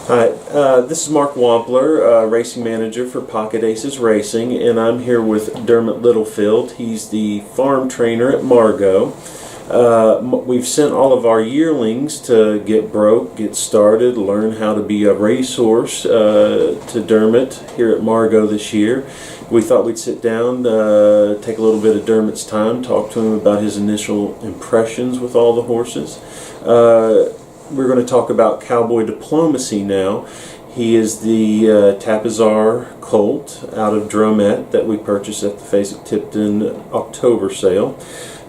Hi, this is Mark Wampler, racing manager for Pocket Aces Racing, and I'm here with Dermot Littlefield. He's the farm trainer at Margot. We've sent all of our yearlings to get broke, get started, learn how to be a racehorse to Dermot here at Margot this year. We thought we'd sit down, take a little bit of Dermot's time, talk to him about his initial impressions with all the horses. We're going to talk about Cowboy Diplomacy now. He is the Tapizar colt out of Dermot that we purchased at the Fasig-Tipton October sale.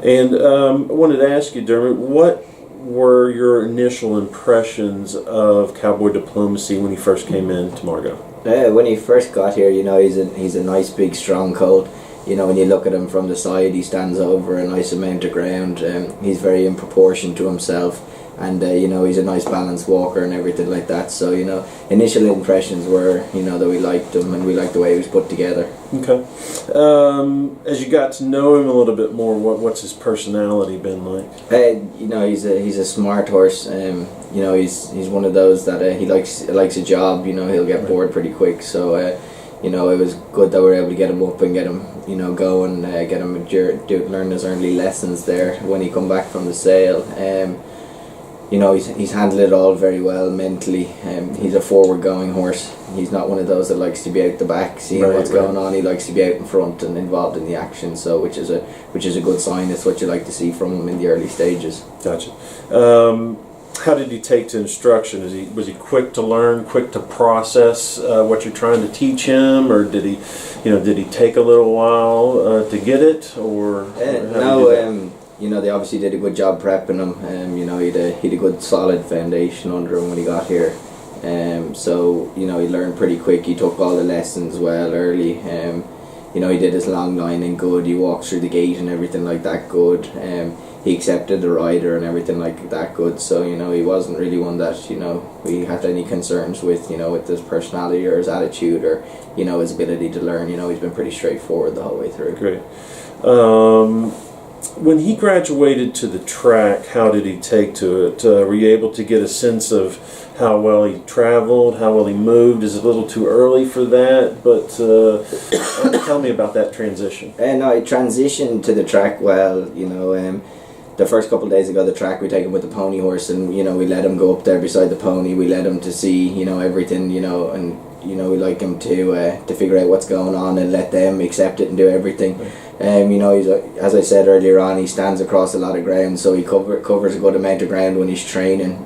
And I wanted to ask you, Dermot, what were your initial impressions of Cowboy Diplomacy when he first came in to Margot? When he first got here, he's a nice big strong colt. When you look at him from the side, he stands over a nice amount of ground. He's very in proportion to himself. And he's a nice balanced walker and everything like that. So initial impressions were that we liked him and we liked the way he was put together. Okay. As you got to know him a little bit more, what's his personality been like? He's a smart horse. He's one of those that he likes a job. He'll get bored pretty quick. So it was good that we were able to get him up and get him going, get him learn his early lessons there when he come back from the sale. He's handled it all very well mentally. He's a forward-going horse. He's not one of those that likes to be out the back, seeing what's going on. He likes to be out in front and involved in the action. So, which is a good sign. It's what you like to see from him in the early stages. Gotcha. How did he take to instruction? Was he quick to learn, quick to process what you're trying to teach him, or did he take a little while to get it, or no? They obviously did a good job prepping him. He had a good solid foundation under him when he got here. So he learned pretty quick. He took all the lessons well early. He did his long lining good. He walked through the gate and everything like that good. He accepted the rider and everything like that good. So he wasn't really one that we had any concerns with with his personality or his attitude or his ability to learn. He's been pretty straightforward the whole way through. Great. When he graduated to the track, how did he take to it? Were you able to get a sense of how well he traveled, how well he moved? Is it a little too early for that? But tell me about that transition. No, I transitioned to the track well. The first couple of days ago, the track, we take him with the pony horse, and we let him go up there beside the pony. We let him to see everything, and we like him to figure out what's going on and let them accept it and do everything. He's as I said earlier on, he stands across a lot of ground, so he covers a good amount of ground when he's training.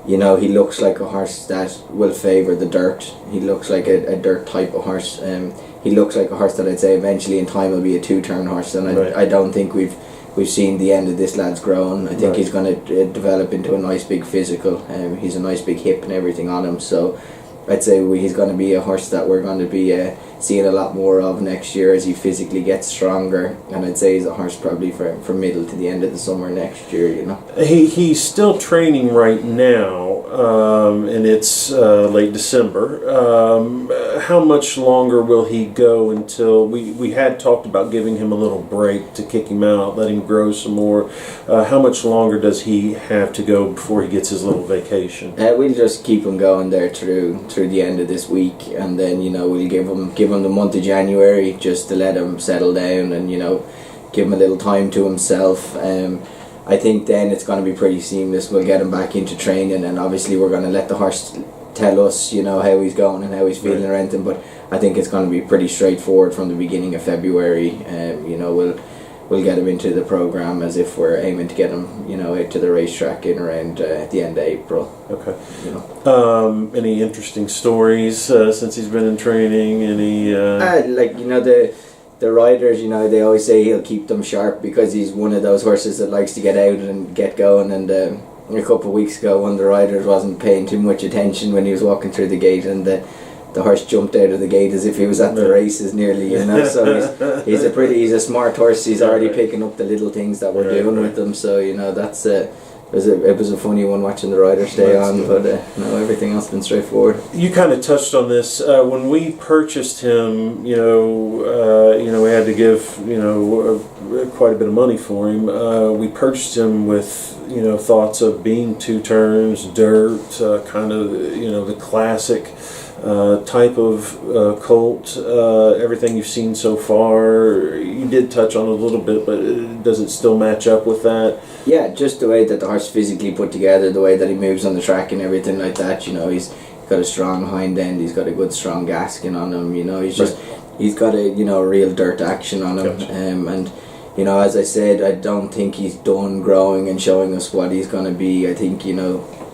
He looks like a horse that will favour the dirt. He looks like a dirt type of horse. He looks like a horse that I'd say eventually in time will be a two-turn horse, and I don't think we've seen the end of this lad's growing. I think he's going to develop into a nice big physical. He's a nice big hip and everything on him, so I'd say he's going to be a horse that we're going to be seeing a lot more of next year as he physically gets stronger. And I'd say he's a horse probably from middle to the end of the summer next year. He's still training right now, and it's late December. How much longer will he go until we had talked about giving him a little break to kick him out, let him grow some more? How much longer does he have to go before he gets his little vacation? We'll just keep him going there through the end of this week, and then we'll give him the month of January just to let him settle down and give him a little time to himself. I think then it's going to be pretty seamless. We'll get him back into training, and obviously we're going to let the horse tell us how he's going and how he's feeling or anything, but I think it's going to be pretty straightforward from the beginning of February. We'll get him into the program as if we're aiming to get him out to the racetrack in around at the end of April. Okay. Any interesting stories since he's been in training? Any the riders, they always say he'll keep them sharp because he's one of those horses that likes to get out and get going. And a couple of weeks ago, one of the riders wasn't paying too much attention when he was walking through the gate, and the horse jumped out of the gate as if he was at the races nearly. So he's a smart horse. He's already picking up the little things that we're doing with him. So that's it was a funny one watching the rider stay on, but no, everything else has been straightforward. You kind of touched on this when we purchased him. We had to give quite a bit of money for him. We purchased him with thoughts of being 2 turns, dirt, kind of the classic type of colt. Everything you've seen so far, you did touch on a little bit, but does it still match up with that? Yeah, just the way that the horse physically put together, the way that he moves on the track and everything like that. He's got a strong hind end. He's got a good strong gaskin on him. He's got a real dirt action on him. Gotcha. And as I said, I don't think he's done growing and showing us what he's going to be. I think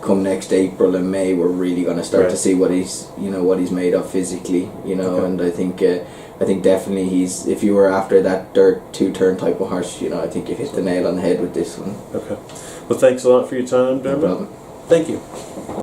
come next April and May, we're really going to start to see what he's made of physically. Okay. And I think definitely if you were after that dirt 2-turn type of horse, I think you hit the nail on the head with this one. Okay. Well, thanks a lot for your time, Dermot. No problem. Thank you.